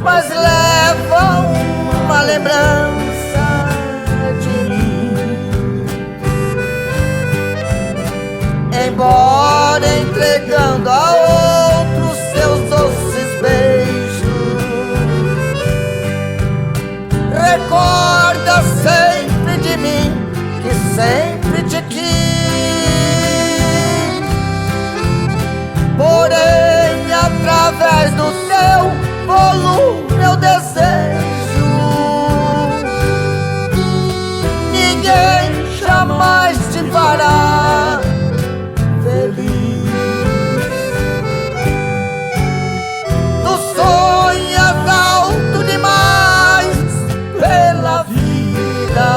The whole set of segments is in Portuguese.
mas levam uma lembrança de mim. Embora entregando a outros seus doces beijos, recorda sempre de mim, que sempre te quis. Porém, através do teu volume eu desejo, ninguém jamais te fará feliz. Tu sonhas alto demais pela vida,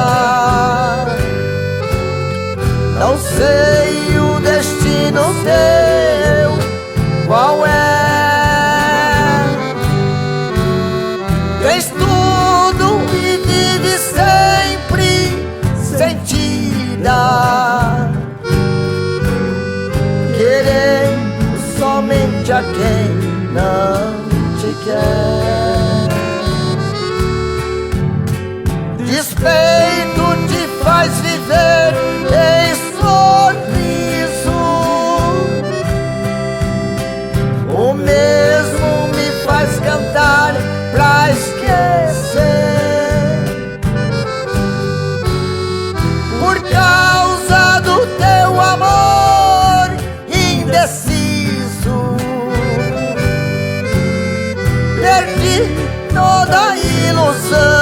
não sei o destino teu qual é. Tens tudo e vive sempre sentida, querendo somente a quem não te quer. Despeito te faz viver em sorriso, o mesmo me faz cantar pra esquecer. Por causa do teu amor indeciso, perdi toda a ilusão.